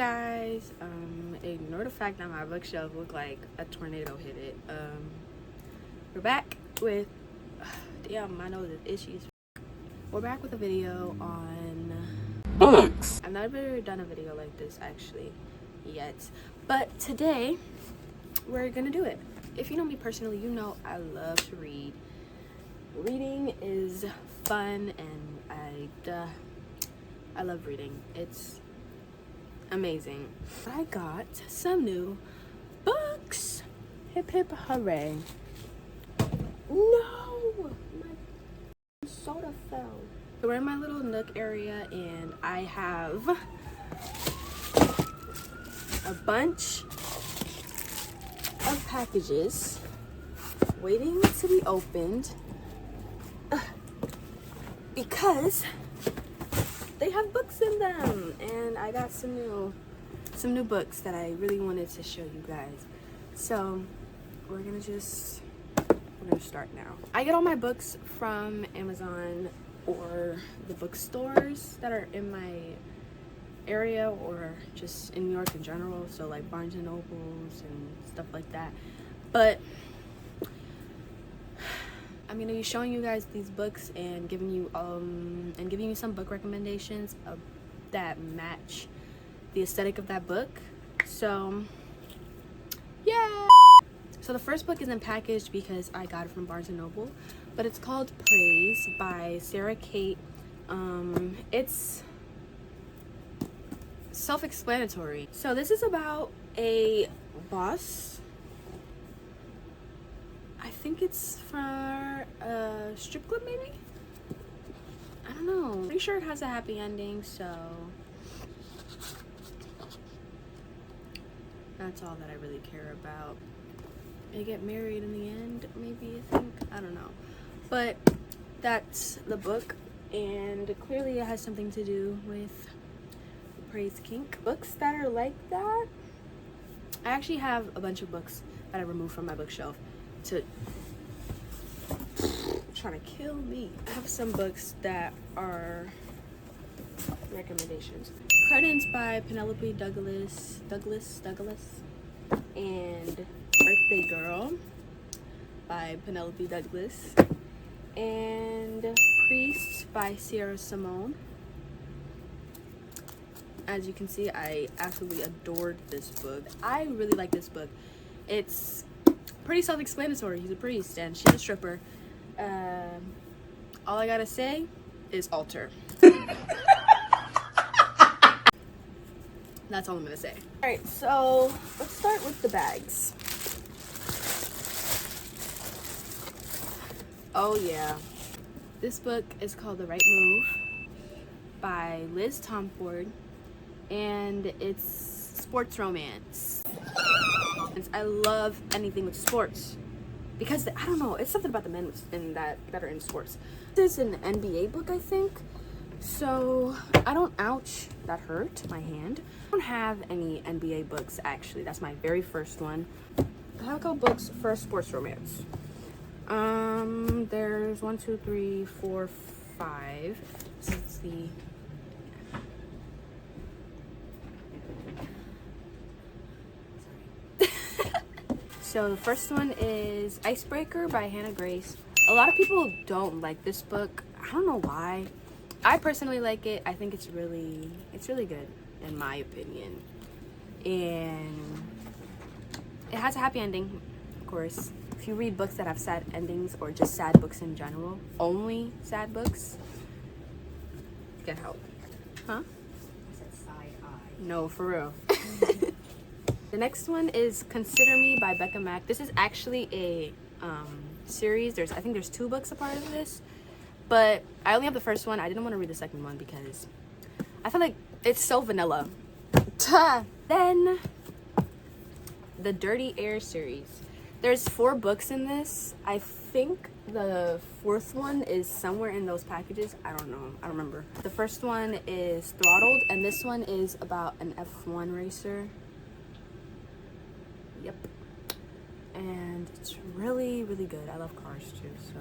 guys, ignore the fact that my bookshelf looked like a tornado hit it. We're back with damn, my nose is itchy as f. We're back with a video on books. I've never done a video like this actually yet, but today we're gonna do it. If you know me personally, you know I love to read. Reading is fun, and I love reading. It's amazing. I got some new books. Hip hip hooray. No, my soda fell. So we're in my little nook area, and I have a bunch of packages waiting to be opened because they have books in them, and I got some new books that I really wanted to show you guys. So we're gonna start now. I get all my books from Amazon or the bookstores that are in my area, or just in New York in general, so like Barnes and Nobles and stuff like that. But I'm gonna be showing you guys these books and giving you some book recommendations that match the aesthetic of that book. So yeah. So the first book isn't packaged because I got it from Barnes and Noble, but it's called Praise by Sarah Kate. It's self-explanatory. So this is about a boss. I think it's for a strip club, maybe? I don't know. Pretty sure it has a happy ending, so that's all that I really care about. They get married in the end, maybe, I think. I don't know. But that's the book, and clearly it has something to do with Praise kink. Books that are like that, I actually have a bunch of books that I removed from my bookshelf to trying to kill me. I have some books that are recommendations. Credence by Penelope Douglas, and Birthday Girl by Penelope Douglas, and Priest by Sierra Simone. As you can see, I absolutely adored this book. I really like this book. It's pretty self-explanatory. He's a priest and she's a stripper. All I gotta say is altar. That's all I'm gonna say. All right, so let's start with the bags. Oh yeah, this book is called The Right Move by Liz Tomford, and it's sports romance. I love anything with sports because I don't know, it's something about the men in that are in sports. This is an NBA book, I think. So I don't, ouch, that hurt my hand. I don't have any NBA books actually. That's my very first one. I have a couple books for sports romance. There's 1, 2, 3, 4, 5. This is the So the first one is Icebreaker by Hannah Grace. A lot of people don't like this book. I don't know why. I personally like it. I think it's really good in my opinion. And it has a happy ending, of course. If you read books that have sad endings, or just sad books in general, only sad books, get help. Huh? I said side eye. No, for real. The next one is Consider Me by Becca Mack. This is actually a series. I think there's 2 books a part of this, but I only have the first one. I didn't want to read the second one because I feel like it's so vanilla. Then the Dirty Air series. There's 4 books in this. I think the 4th one is somewhere in those packages. I don't know. I don't remember. The first one is Throttled, and this one is about an F1 racer. Yep. And it's really good. I love cars too. So,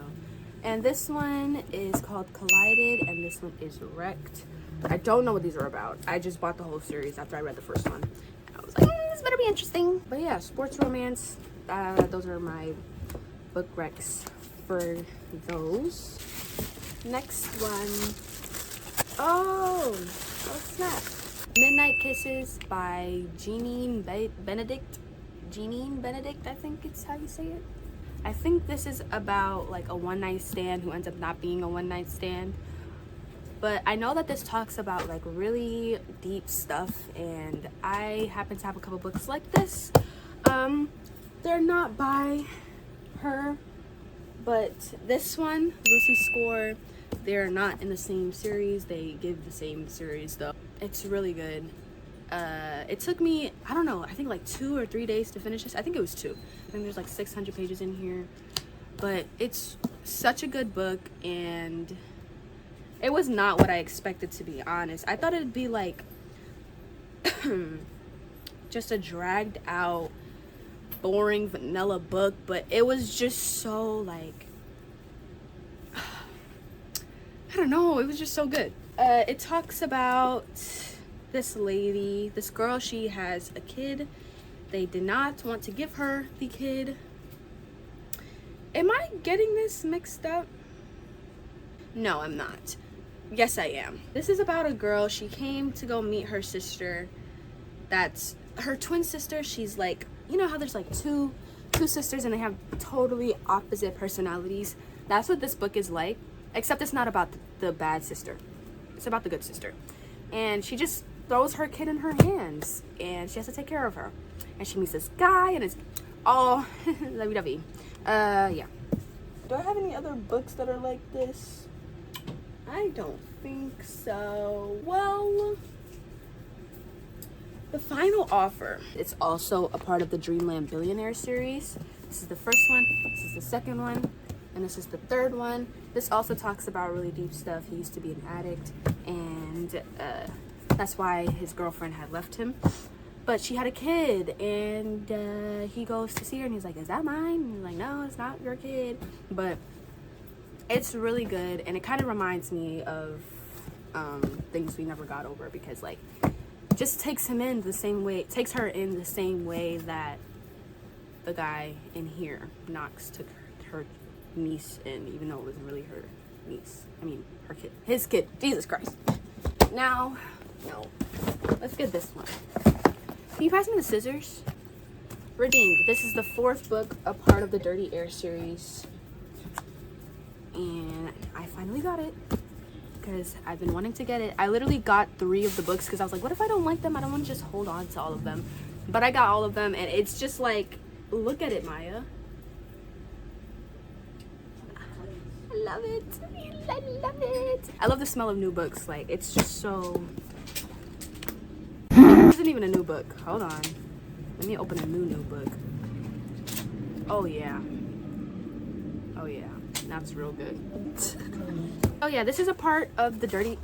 and this one is called Collided, and this one is Wrecked. I don't know what these are about. I just bought the whole series after I read the first one. I was like, this better be interesting. But yeah, sports romance. Those are my book recs for those. Next one. Oh, snap. Midnight Kisses by Jeanine Benedict. Jeanine Benedict, I think it's how you say it. I think this is about like a one-night stand who ends up not being a one-night stand. But I know that this talks about like really deep stuff, and I happen to have a couple books like this. They're not by her, but this one, Lucy Score, they're not in the same series. They give the same series though. It's really good. It took me, I don't know, I think like 2 or 3 days to finish this. I think it was 2. I think there's like 600 pages in here, but it's such a good book, and it was not what I expected, to be honest. I thought it'd be like just a dragged out, boring vanilla book, but it was just so like, I don't know, it was just so good. It talks about this lady, this girl, she has a kid. They did not want to give her the kid. Am I getting this mixed up? No, I'm not. Yes, I am. This is about a girl. She came to go meet her sister. That's her twin sister. She's like, you know how there's like two sisters and they have totally opposite personalities? That's what this book is like, except it's not about the bad sister. It's about the good sister. And she just throws her kid in her hands, and she has to take care of her. And she meets this guy, and it's all lovey-dovey. Yeah. Do I have any other books that are like this? I don't think so. Well, The Final Offer. It's also a part of the Dreamland Billionaire series. This is the first one, this is the second one, and this is the third one. This also talks about really deep stuff. He used to be an addict, and that's why his girlfriend had left him. But she had a kid, and he goes to see her, and he's like, is that mine? And he's like, no, it's not your kid. But it's really good, and it kind of reminds me of Things We Never Got Over, because like, just takes him in the same way, takes her in the same way that the guy in here, Knox, took her niece in, even though it wasn't really her niece. I mean, her kid, his kid. Jesus Christ. Now, no, let's get this one. Can you pass me the scissors? Redeemed. This is the 4th book, a part of the Dirty Air series, and I finally got it because I've been wanting to get it. I literally got 3 of the books because I was like, what if I don't like them? I don't want to just hold on to all of them. But I got all of them, and it's just like, look at it, Maya. I love it. I love it. I love the smell of new books. Like, it's just so... It isn't even a new book. Hold on. Let me open a new book. Oh, yeah. Oh, yeah. That's real good. Oh, yeah. This is a part of the Dirty...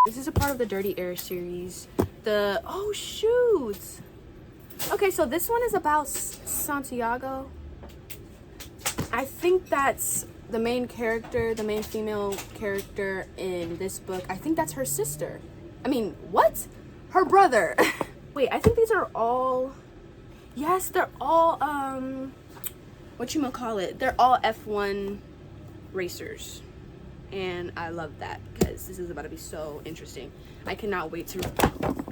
This is a part of the Dirty Air series. Oh, shoot. Okay, so this one is about Santiago. I think that's the main character, the main female character in this book. I think that's her sister. I mean, what? Her brother. Wait, I think these are all... Yes, they're all, whatchamacallit? They're all F1 racers. And I love that because this is about to be so interesting. I cannot wait to...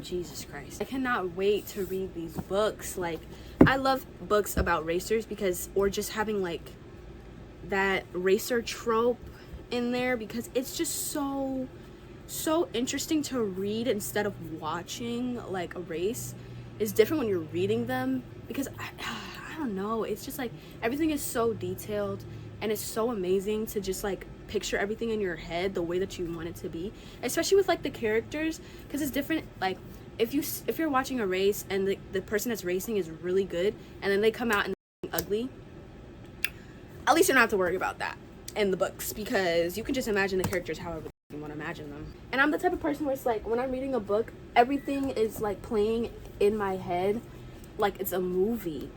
Jesus Christ. I cannot wait to read these books. Like, I love books about racers because... Or just having, like, that racer trope in there because it's just so interesting to read instead of watching like a race. Is different when you're reading them because I don't know, it's just like everything is so detailed and it's so amazing to just like picture everything in your head the way that you want it to be, especially with like the characters, because it's different. Like if you're watching a race and the person that's racing is really good and then they come out and they're ugly, at least you don't have to worry about that in the books because you can just imagine the characters however you want to imagine them. And I'm the type of person where it's like when I'm reading a book, everything is like playing in my head like it's a movie.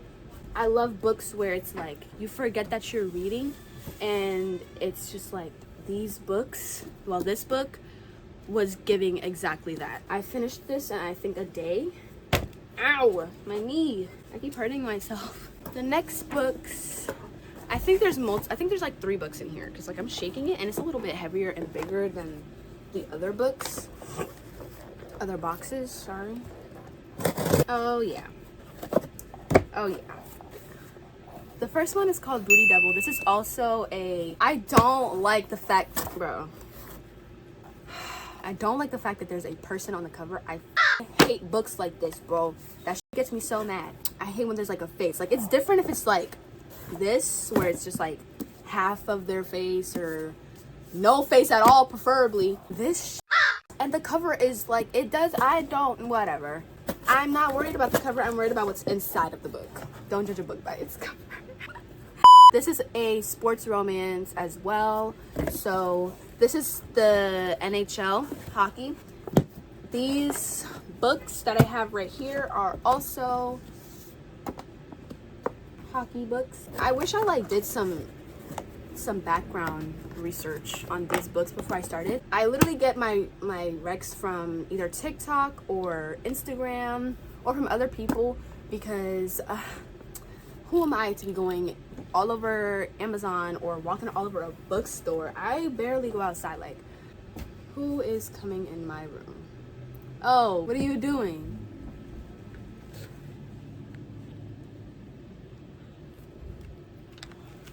I love books where it's like you forget that you're reading and it's just like these books, well, this book was giving exactly that. I finished this in, I think, a day. Ow, my knee. I keep hurting myself. The next books, I think there's like 3 books in here because like I'm shaking it and it's a little bit heavier and bigger than the other books. Other boxes, sorry. Oh yeah. Oh yeah. The first one is called Booty Devil. This is also I don't like the fact, bro. I don't like the fact that there's a person on the cover. I hate books like this, bro. That shit gets me so mad. I hate when there's like a face. Like, it's different if it's like this, where it's just like half of their face or no face at all, preferably. This shit, and the cover is like, whatever. I'm not worried about the cover. I'm worried about what's inside of the book. Don't judge a book by its cover. This is a sports romance as well. So this is the NHL hockey. These books that I have right here are also hockey books. I wish I like did some background research on these books before I started. I literally get my recs from either TikTok or Instagram or from other people because who am I to be going all over Amazon or walking all over a bookstore? I barely go outside. Like, who is coming in my room? Oh, what are you doing?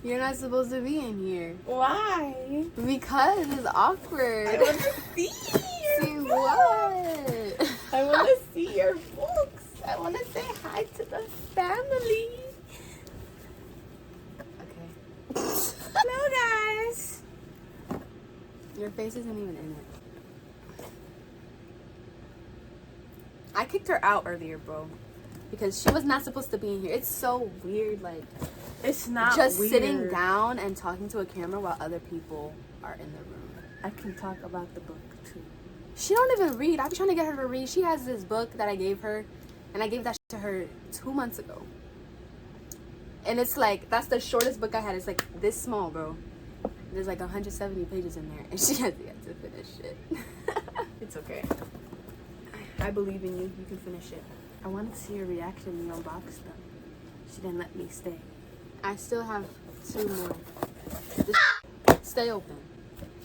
You're not supposed to be in here. Why? Because it's awkward. I want to see See your what? I want to see your books. I want to say hi to the family. Okay. Hello, guys. Your face isn't even in it. I kicked her out earlier, bro. Because she was not supposed to be in here. It's so weird, like, It's not just weird. sitting down and talking to a camera while other people are in the room. I can talk about the book too. She don't even read. I've been trying to get her to read. She has this book that I gave her, and I gave that to her 2 months ago. And it's like, that's the shortest book I had. It's like this small, bro. There's like 170 pages in there, and she has yet to finish it. It's okay. I believe in you. You can finish it. I wanted to see your reaction when you unboxed them. She didn't let me stay. I still have 2 more. Stay open.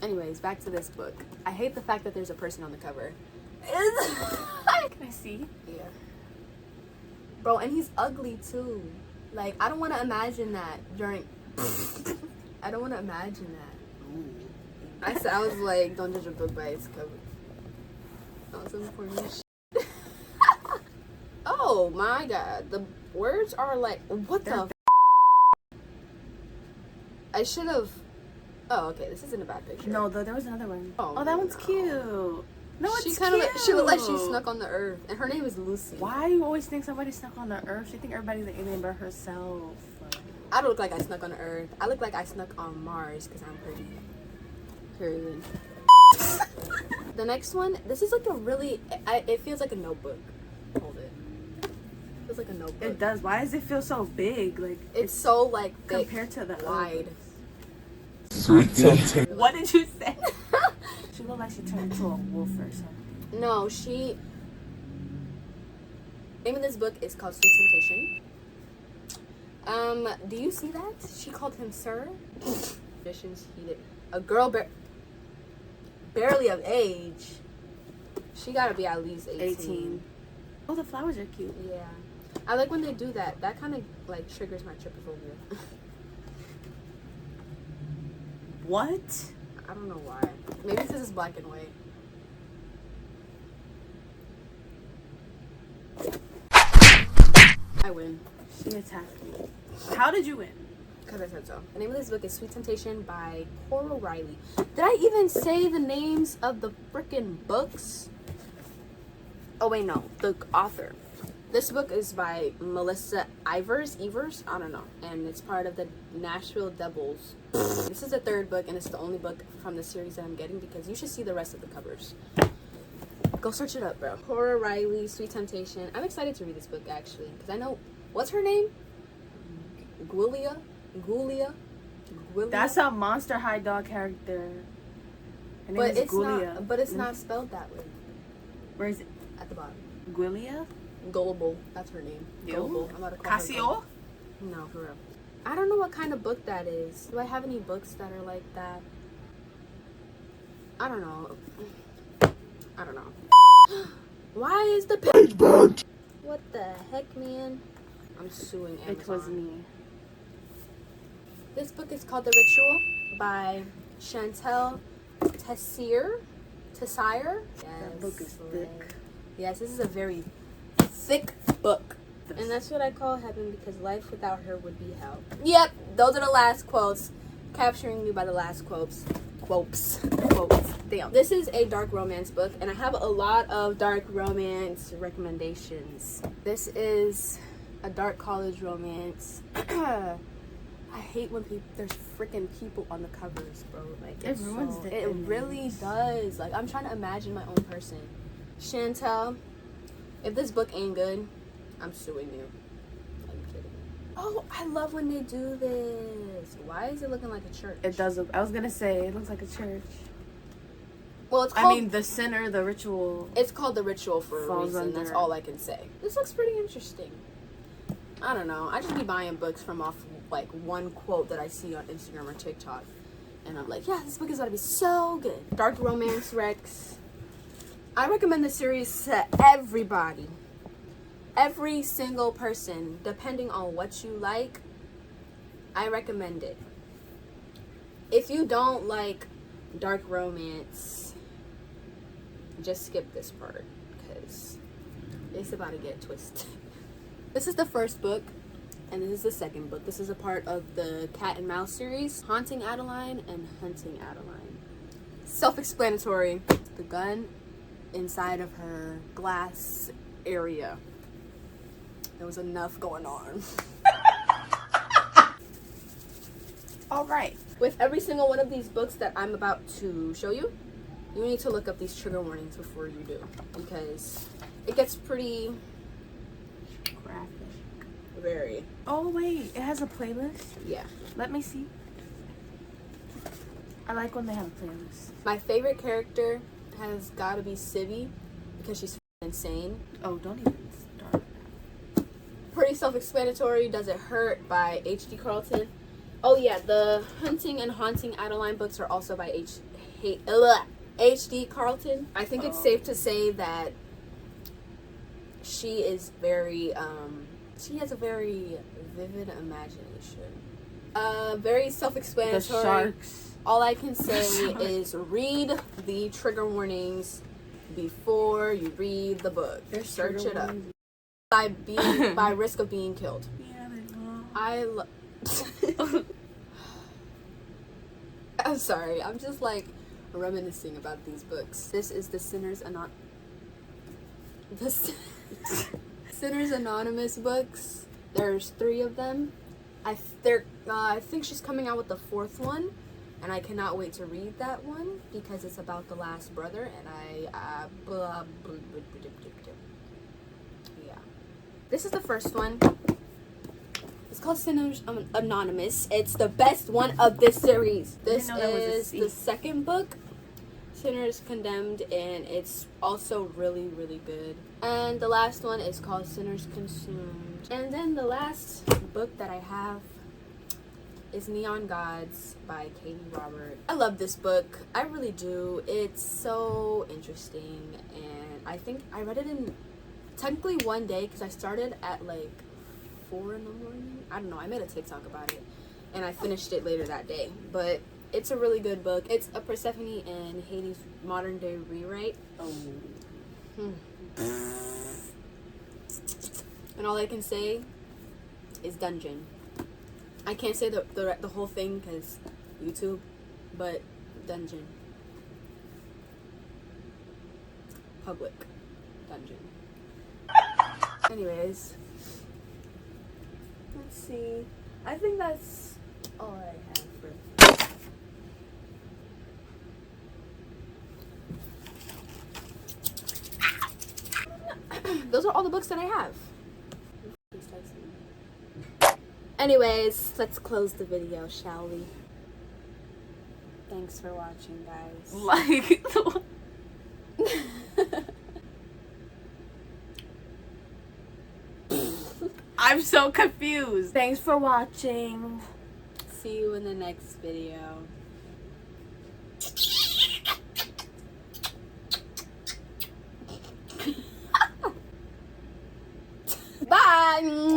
Anyways, back to this book. I hate the fact that there's a person on the cover. Can I see? Yeah. Bro, and he's ugly too. Like, I don't want to imagine that during... I don't want to imagine that. I was like, don't judge a book by its cover. That was important shit. Oh my god. The words are like, what the I should have... Oh, okay. This isn't a bad picture. No, there was another one. Oh, that one's no. cute. No, it's She cute. she looked like she snuck on the earth. And her name is Lucy. Why you always think somebody snuck on the earth? You think everybody's an alien but herself. I don't look like I snuck on the earth. I look like I snuck on Mars because I'm pretty. Period. The next one, this is like a really... it feels like a notebook. Hold it. It feels like a notebook. It does. Why does it feel so big? Like It's so like thick, compared to the wide. What did you say? She looked like she turned into a wolf or something. No, name of this book is called Sweet Temptation. Do you see that? She called him sir. Conditions heated. A girl barely of age. She gotta be at least 18. Oh, the flowers are cute. Yeah. I like when they do that. That kind of like triggers my trypophobia. What? I don't know why. Maybe because it's black and white. I win. She attacked me. How did you win? Because I said so. The name of this book is Sweet Temptation by Cora Riley. Did I even say the names of the freaking books? Oh wait, no. The author. This book is by Melissa Evers, I don't know. And it's part of the Nashville Devils. This is the 3rd book, and it's the only book from the series that I'm getting because you should see the rest of the covers. Go search it up, bro. Cora Riley, Sweet Temptation. I'm excited to read this book, actually, because I know... What's her name? Gulia? That's a Monster High dog character. Her name But is it's Gulia. not. But it's not spelled that way. Where is it? At the bottom. Gulia? Gullible. That's her name. Ew. Gullible. I'm about to call her Casio? Gullible. No, for real. I don't know what kind of book that is. Do I have any books that are like that? I don't know. I don't know. Why is the page burnt? What the heck, man? I'm suing Amazon. It was me. This book is called The Ritual by Chantel Tessier. Tessier? Yes. That book is thick. Yes, this is a very thick book. And that's what I call heaven, because life without her would be hell. Yep, those are the last quotes. Capturing me by the last quotes. Quotes. Damn. This is a dark romance book, and I have a lot of dark romance recommendations. This is a dark college romance. I hate when there's freaking people on the covers, bro. Like, it ruins the It image. really does. Like, I'm trying to imagine my own person. Chantel, if this book ain't good, I'm suing you. Are you kidding me? Oh, I love when they do this. Why is it looking like a church? It does look, I was gonna say, it looks like a church. Well, it's called, I mean, the center, the ritual. it's called The Ritual for a Falls reason. under That's it. all I can say. This looks pretty interesting. I don't know. I just be buying books from off like one quote that I see on Instagram or TikTok, and I'm like, yeah, this book is gonna be so good. Dark romance Rex. I recommend this series to everybody. Every single person, depending on what you like, I recommend it. If you don't like dark romance, just skip this part, because it's about to get twisted. This is the first book, and this is the second book. This is a part of the Cat and Mouse series, Haunting Adeline and Hunting Adeline. Self-explanatory. The gun inside of her glass area. There was enough going on. All right. With every single one of these books that I'm about to show you, you need to look up these trigger warnings before you do, because it gets pretty Graphic. very, Oh, wait. It has a playlist? yeah. Let me see. I like when they have a playlist. My favorite character has got to be Sibby, because she's insane. Oh, don't even start. Pretty self-explanatory. Does It Hurt by H.D. Carlton. Oh yeah, the Hunting and Haunting Adeline books are also by H.D. Carlton. I think it's safe to say that she is very, she has a very vivid imagination. Very The self-explanatory. sharks. All I can say is read the trigger warnings before you read the book. There's Search trigger it up. warnings. By risk of being killed. Yeah, they will. I'm sorry. I'm just like reminiscing about these books. This is the Sinners Anonymous books. There's 3 of them. I think she's coming out with the 4th one, and I cannot wait to read that one because it's about the last brother, and yeah. This is the first one. It's called Sinners Anonymous. It's the best one of this series. This know that was a is C. the second book, Sinners Condemned, and it's also really, really good. And the last one is called Sinners Consumed. And then the last book that I have is Neon Gods by Katie Robert. I love this book. I really do. It's so interesting, and I think I read it in technically one day because I started at like 4 in the morning. I don't know. I made a TikTok about it, and I finished it later that day. But it's a really good book. It's a Persephone and Hades modern day rewrite. Oh. And all I can say is dungeon. I can't say the whole thing because YouTube, but dungeon. Public dungeon. Anyways, let's see. I think that's all I have for. Those are all the books that I have. Anyways, let's close the video, shall we? Thanks for watching, guys. Like, I'm so confused. Thanks for watching. See you in the next video. Bye.